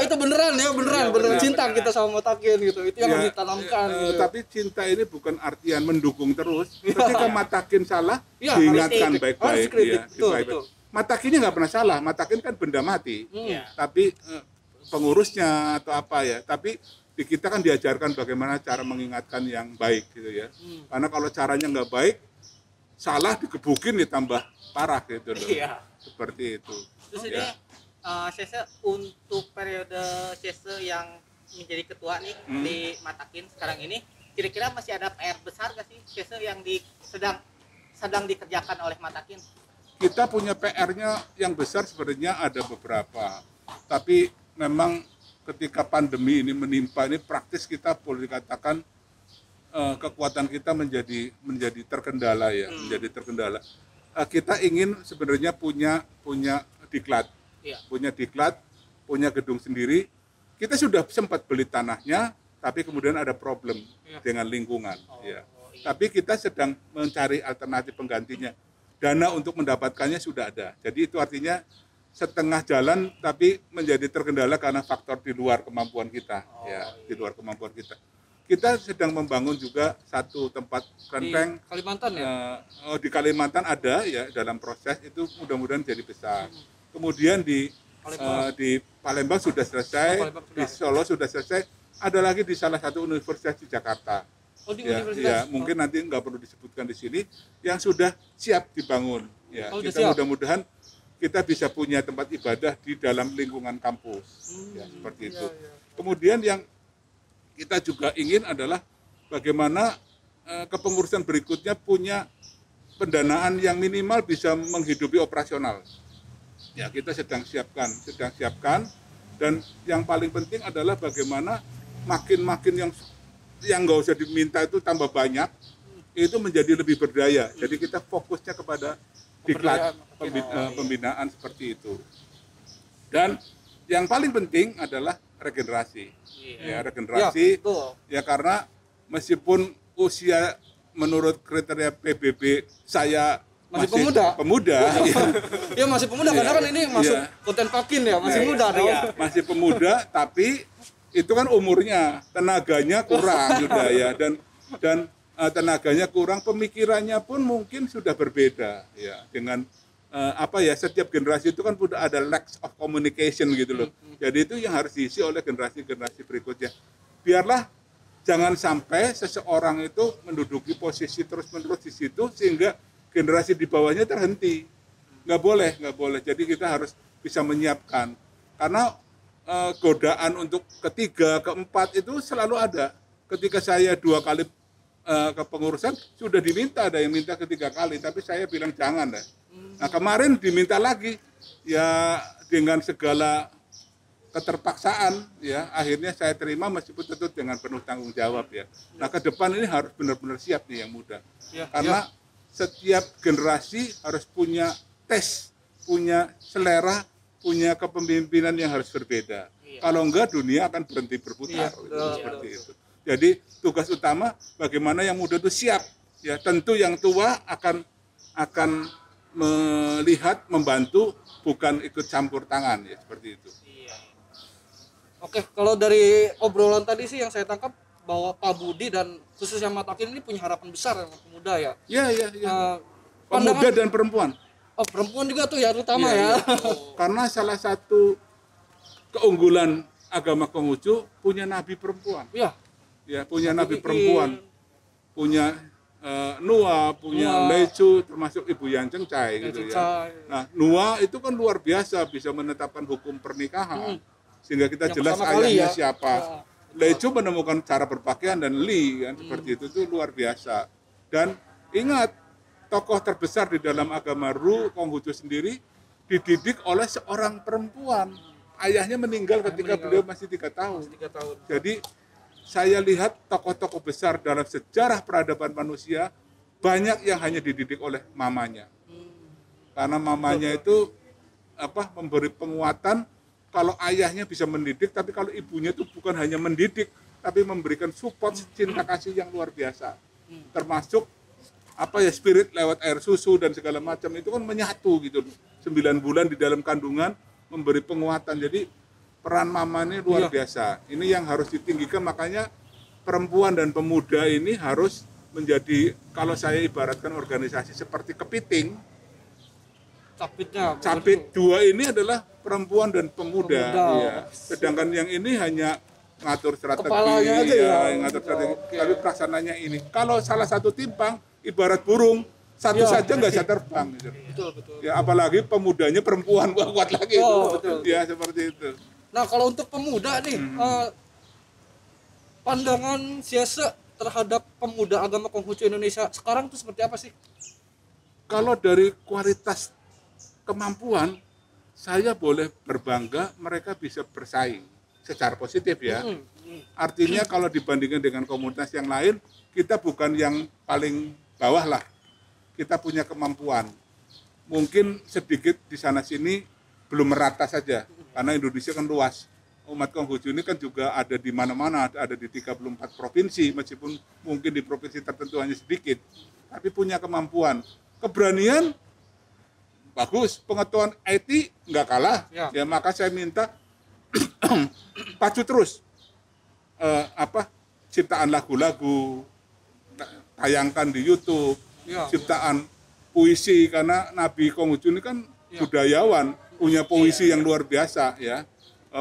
Itu beneran ya, beneran cinta kita sama Matakin gitu. Itu yang harus ditanamkan. Gitu. Tapi cinta ini bukan artian mendukung terus. Ketika Matakin salah, diingatkan baik-baik. Betul. Matakinnya nggak pernah salah. Matakin kan benda mati. Tapi pengurusnya atau apa ya. Tapi di kita kan diajarkan bagaimana cara mengingatkan yang baik gitu ya. Karena kalau caranya nggak baik, salah dikebukin ditambah parah gitu loh. Seperti itu. Terus ini Sese untuk periode Sese yang menjadi ketua nih di Matakin sekarang ini, kira-kira masih ada PR besar nggak sih Sese yang sedang dikerjakan oleh Matakin? Kita punya PR-nya yang besar sebenarnya ada beberapa. Tapi memang ketika pandemi ini menimpa ini praktis kita boleh dikatakan kekuatan kita menjadi terkendala ya, menjadi terkendala. Kita ingin sebenarnya punya diklat, punya gedung sendiri, kita sudah sempat beli tanahnya, tapi kemudian ada problem dengan lingkungan. Ya. Tapi kita sedang mencari alternatif penggantinya. Dana untuk mendapatkannya sudah ada. Jadi itu artinya setengah jalan tapi menjadi terkendala karena faktor di luar kemampuan kita. Di luar kemampuan kita. Kita sedang membangun juga satu tempat kelenteng di Kalimantan ya. Di Kalimantan ada ya, dalam proses itu mudah-mudahan jadi besar. Kemudian di Palembang sudah selesai, di Solo sudah selesai. Ada lagi di salah satu universitas di Jakarta. Ya, mungkin nanti nggak perlu disebutkan di sini, yang sudah siap dibangun. Ya, kita mudah-mudahan kita bisa punya tempat ibadah di dalam lingkungan kampus. Ya, seperti itu. Kemudian yang kita juga ingin adalah bagaimana kepengurusan berikutnya punya pendanaan yang minimal bisa menghidupi operasional. Ya, kita sedang siapkan, dan yang paling penting adalah bagaimana makin yang nggak usah diminta itu tambah banyak, itu menjadi lebih berdaya. Jadi kita fokusnya kepada diklat, pembinaan seperti itu. Dan yang paling penting adalah regenerasi. Ya, regenerasi. Ya, karena meskipun usia menurut kriteria PBB saya masih pemuda. Ya masih pemuda, karena kan ini masuk konten pakin ya, masih muda. Masih pemuda, tapi itu kan umurnya, tenaganya kurang sudah ya, dan tenaganya kurang, pemikirannya pun mungkin sudah berbeda ya, dengan setiap generasi itu kan sudah ada lack of communication gitu loh. Jadi itu yang harus diisi oleh generasi berikutnya. Biarlah jangan sampai seseorang itu menduduki posisi terus-menerus di situ sehingga generasi di bawahnya terhenti. Nggak boleh. Jadi kita harus bisa menyiapkan, karena godaan untuk ketiga, keempat itu selalu ada. Ketika saya 2 kali kepengurusan sudah diminta, ada yang minta ketiga kali, tapi saya bilang jangan deh. Nah, kemarin diminta lagi, ya dengan segala keterpaksaan, ya akhirnya saya terima meskipun tentu dengan penuh tanggung jawab ya. Nah, ke depan ini harus benar-benar siap nih yang muda, karena setiap generasi harus punya tes, punya selera, punya kepemimpinan yang harus berbeda. Kalau enggak, dunia akan berhenti berputar. Seperti itu. Jadi tugas utama bagaimana yang muda itu siap. Ya, tentu yang tua akan melihat, membantu, bukan ikut campur tangan ya, seperti itu. Oke, kalau dari obrolan tadi sih yang saya tangkap bahwa Pak Budi dan khususnya Matakin ini punya harapan besar yang pemuda ya. Iya. Pemuda dan perempuan. Oh, perempuan juga tuh ya, terutama ya. Karena salah satu keunggulan agama Konghucu punya nabi perempuan. Ya, punya nabi perempuan. Punya Nuwa, punya Lecu, termasuk Ibu Yang Cengcai gitu ya. Nah, Nuwa itu kan luar biasa, bisa menetapkan hukum pernikahan. Sehingga kita jelas ayahnya siapa. Lecu menemukan cara berpakaian, dan Li kan seperti itu luar biasa. Dan ingat, tokoh terbesar di dalam agama Ru, Konghucu sendiri, dididik oleh seorang perempuan. Ayahnya meninggal ketika beliau masih 3 tahun. Jadi saya lihat tokoh-tokoh besar dalam sejarah peradaban manusia, banyak yang hanya dididik oleh mamanya. Karena mamanya itu memberi penguatan. Kalau ayahnya bisa mendidik, tapi kalau ibunya itu bukan hanya mendidik, tapi memberikan support, cinta kasih yang luar biasa. Termasuk spirit lewat air susu dan segala macam itu kan menyatu gitu. 9 bulan di dalam kandungan memberi penguatan. Jadi peran mama ini luar biasa. Ini yang harus ditinggikan, makanya perempuan dan pemuda ini harus menjadi, kalau saya ibaratkan organisasi seperti kepiting. Capit 2 ini adalah perempuan dan pemuda. Ya. Sedangkan yang ini hanya ngatur strategi, ngatur strategi. Tapi pelaksananya ini. Kalau salah satu timpang, ibarat burung, satu saja nggak bisa terbang. Gitu. Betul. Ya, apalagi pemudanya perempuan, kuat lagi. Betul. Ya, seperti itu. Nah, kalau untuk pemuda nih, pandangan Siese terhadap pemuda agama Konghucu Indonesia sekarang itu seperti apa sih? Kalau dari kualitas kemampuan, saya boleh berbangga mereka bisa bersaing secara positif ya. Artinya kalau dibandingkan dengan komunitas yang lain, kita bukan yang paling bawah lah. Kita punya kemampuan. Mungkin sedikit di sana sini belum merata saja, karena Indonesia kan luas. umat Konghucu ini kan juga ada di mana-mana, ada di 34 provinsi, meskipun mungkin di provinsi tertentu hanya sedikit, tapi punya kemampuan, keberanian, bagus, pengetahuan IT nggak kalah, ya maka saya minta pacu terus ciptaan lagu-lagu, tayangkan di YouTube, ciptaan puisi, karena Nabi Konghucu ini kan budayawan, punya puisi yang luar biasa ya,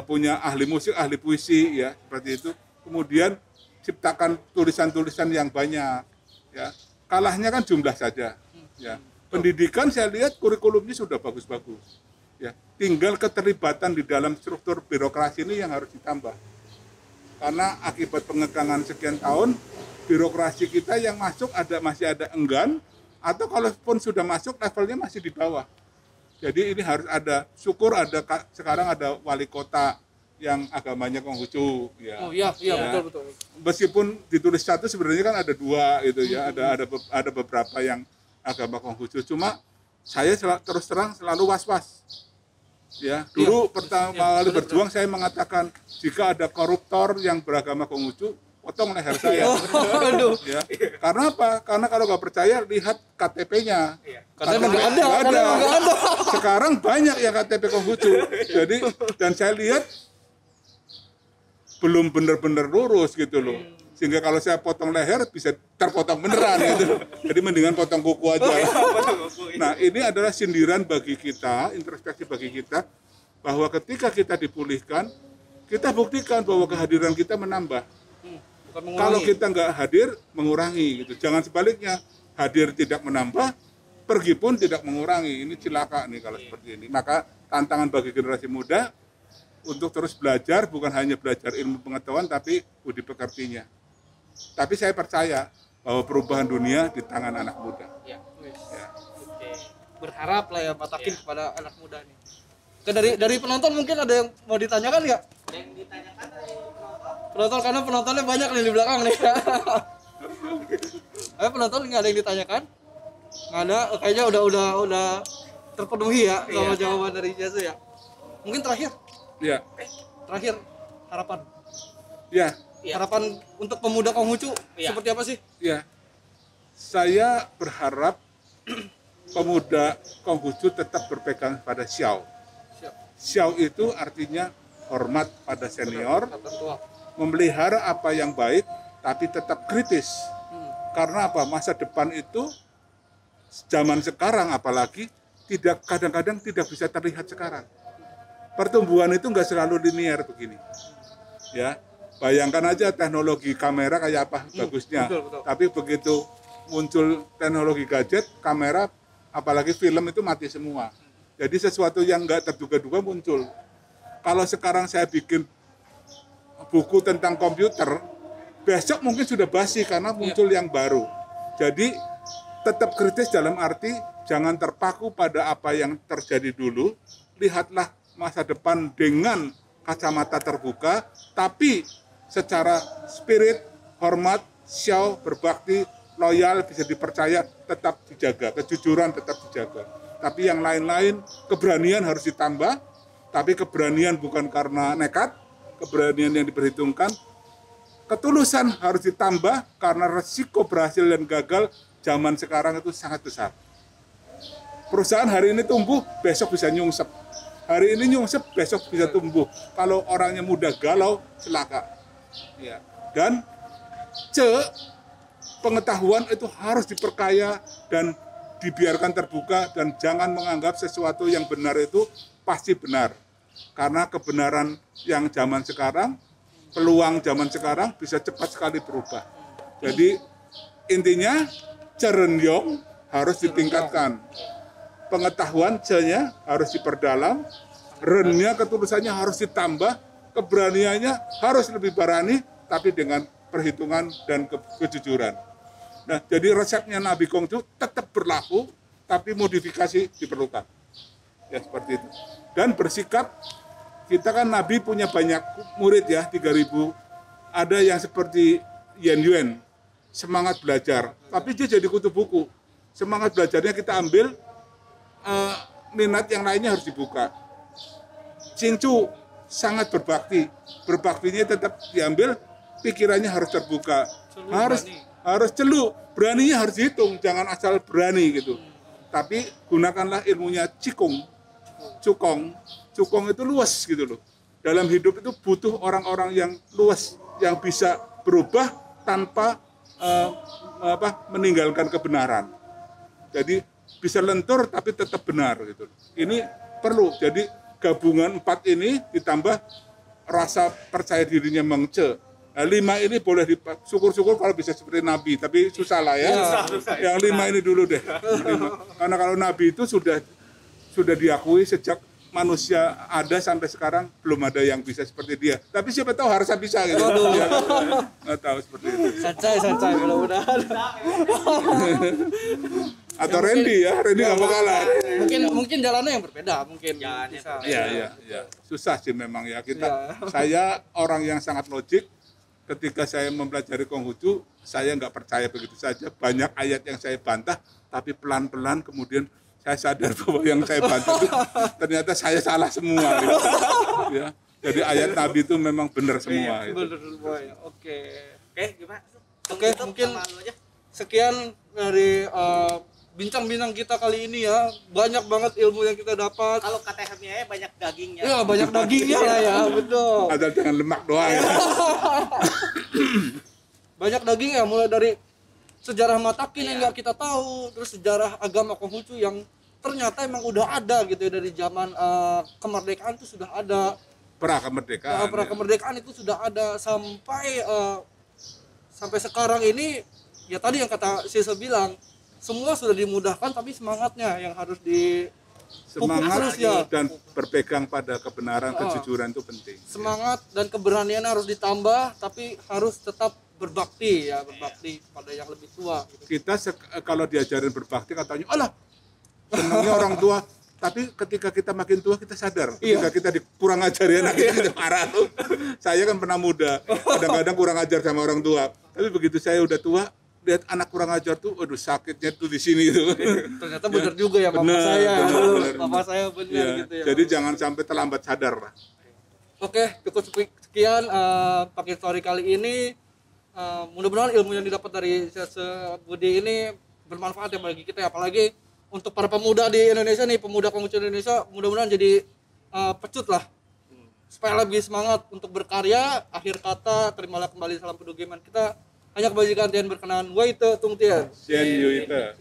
punya ahli musik, ahli puisi ya, seperti itu. Kemudian ciptakan tulisan-tulisan yang banyak ya. Kalahnya kan jumlah saja ya. Pendidikan saya lihat kurikulumnya sudah bagus-bagus ya. Tinggal keterlibatan di dalam struktur birokrasi ini yang harus ditambah. Karena akibat pengekangan sekian tahun, birokrasi kita yang masuk masih ada enggan, atau kalaupun sudah masuk levelnya masih di bawah. Jadi ini harus ada, syukur sekarang ada wali kota yang agamanya Konghucu ya. Oh iya betul. Meskipun ditulis satu sebenarnya kan ada dua gitu ya, ada beberapa yang agama Konghucu. Cuma saya terus terang selalu was-was. Ya, dulu pertama kali berjuang saya mengatakan jika ada koruptor yang beragama Konghucu, potong leher saya. Ya. Karena apa? Karena kalau nggak percaya lihat KTP-nya. Karena nggak ada. Sekarang banyak yang KTP Konghucu. Jadi dan saya lihat belum benar-benar lurus gitu loh. Sehingga kalau saya potong leher bisa terpotong beneran gitu. Jadi mendingan potong kuku aja. Nah, ini adalah sindiran bagi kita, introspeksi bagi kita bahwa ketika kita dipulihkan, kita buktikan bahwa kehadiran kita menambah. Kalau kita nggak hadir, mengurangi gitu. Jangan sebaliknya, hadir tidak menambah, pergi pun tidak mengurangi. Ini cilaka nih kalau seperti ini. Maka tantangan bagi generasi muda untuk terus belajar, bukan hanya belajar ilmu pengetahuan, tapi budi pekertinya. Tapi saya percaya bahwa perubahan dunia di tangan anak muda. Ya. Berharap lah ya Matakin kepada anak muda nih. Dari penonton mungkin ada yang mau ditanyakan nggak? Yang ditanyakan dari Penonton, karena penontonnya banyak nih di belakang nih. Penonton nggak ada yang ditanyakan? Nggak ada, kayaknya udah terpenuhi ya sama jawaban dari Jasu ya. Mungkin terakhir. Iya. Terakhir harapan. Iya. Harapan untuk pemuda Konghucu seperti apa sih? Iya. Saya berharap pemuda Konghucu tetap berpegang pada Xiao. Xiao itu artinya hormat pada senior, memelihara apa yang baik, tapi tetap kritis. Karena apa? Masa depan itu zaman sekarang apalagi kadang-kadang tidak bisa terlihat sekarang. Pertumbuhan itu nggak selalu linear begini. Ya, bayangkan aja teknologi kamera kayak apa bagusnya. Betul. Tapi begitu muncul teknologi gadget, kamera, apalagi film itu mati semua. Jadi sesuatu yang nggak terduga-duga muncul. Kalau sekarang saya bikin buku tentang komputer, besok mungkin sudah basi karena muncul yang baru. Jadi tetap kritis dalam arti jangan terpaku pada apa yang terjadi dulu, lihatlah masa depan dengan kacamata terbuka, tapi secara spirit, hormat, xiao, berbakti, loyal, bisa dipercaya, tetap dijaga, kejujuran tetap dijaga. Tapi yang lain-lain, keberanian harus ditambah, tapi keberanian bukan karena nekat, keberanian yang diperhitungkan, ketulusan harus ditambah karena resiko berhasil dan gagal zaman sekarang itu sangat besar. Perusahaan hari ini tumbuh, besok bisa nyungsep. Hari ini nyungsep, besok bisa tumbuh. Kalau orangnya mudah galau, celaka. Ya. Dan pengetahuan itu harus diperkaya dan dibiarkan terbuka dan jangan menganggap sesuatu yang benar itu pasti benar. Karena kebenaran yang zaman sekarang, peluang zaman sekarang bisa cepat sekali berubah. Jadi intinya cerenyong harus ditingkatkan. Pengetahuan C-nya harus diperdalam, rennya ketulusannya harus ditambah, keberaniannya harus lebih berani, tapi dengan perhitungan dan kejujuran. Nah, jadi resepnya Nabi Konghucu tetap berlaku, tapi modifikasi diperlukan. Ya, seperti itu. Dan bersikap, kita kan Nabi punya banyak murid ya, 3.000. Ada yang seperti Yan Yuan, semangat belajar, tapi dia jadi kutu buku. Semangat belajarnya kita ambil, minat yang lainnya harus dibuka. Xing Chu, sangat berbakti. Berbaktinya tetap diambil, pikirannya harus terbuka, harus celuk, beraninya harus dihitung, jangan asal berani gitu. Tapi gunakanlah ilmunya cukong itu luas gitu loh. Dalam hidup itu butuh orang-orang yang luas, yang bisa berubah tanpa meninggalkan kebenaran. Jadi bisa lentur tapi tetap benar gitu. Ini perlu. Jadi gabungan 4 ini ditambah rasa percaya dirinya mengce. Nah, 5 ini boleh syukur-syukur kalau bisa seperti Nabi, tapi susah lah ya. Susah. Yang 5 ini dulu deh. 5. Karena kalau Nabi itu sudah diakui sejak manusia ada sampai sekarang belum ada yang bisa seperti dia. Tapi siapa tahu harusnya bisa gitu. Ya, nggak tahu seperti itu. Sancai mudah-mudahan. Atau Randy nggak mau kalah. Mungkin jalannya yang berbeda, mungkin. Iya. Susah sih memang ya kita. Saya orang yang sangat logik. Ketika saya mempelajari Konghucu, saya nggak percaya begitu saja. Banyak ayat yang saya bantah, tapi pelan-pelan kemudian saya sadar bahwa yang saya bantah itu ternyata saya salah semua. Gitu. Ya. Jadi ayat Nabi itu memang benar semua. Benar semua ya. Oke, gimana? Oke, mungkin sekian dari bincang-bincang kita kali ini ya. Banyak banget ilmu yang kita dapat. Kalau kata Hermia banyak dagingnya. Ya, banyak dagingnya lah ya, betul. Ada dengan lemak doang ya. Banyak daging ya, mulai dari sejarah Matakin yang nggak kita tahu, terus sejarah agama Konghucu yang ternyata emang udah ada gitu ya, dari zaman kemerdekaan itu sudah ada. Kemerdekaan itu sudah ada sampai sekarang ini. Ya tadi yang kata Sisa bilang, semua sudah dimudahkan, tapi semangatnya yang harus semangat dan berpegang pada kebenaran, kejujuran itu penting. Semangat dan keberanian harus ditambah, tapi harus tetap berbakti pada yang lebih tua gitu. Kita kalau diajarin berbakti katanya alah senangnya orang tua, tapi ketika kita makin tua kita sadar ketika kita kurang ajar ya anak kita marah tuh. Saya kan pernah muda, kadang-kadang kurang ajar sama orang tua, tapi begitu saya udah tua lihat anak kurang ajar tuh, aduh sakitnya tuh di sini tuh. Ternyata benar juga ya papa saya. Papa saya benar gitu ya. Jadi jangan sampai terlambat sadar lah. Oke, cukup sekian pakai story kali ini. Mudah-mudahan ilmu yang didapat dari Budi ini bermanfaat ya bagi kita, apalagi untuk para pemuda di Indonesia nih, pemuda Konghucu Indonesia, mudah-mudahan jadi pecut lah supaya lebih semangat untuk berkarya. Akhir kata, terimalah kembali salam pedugiman kita hanya kebajikan Tian berkenan. Wai te tung Tian. Sian yu ite.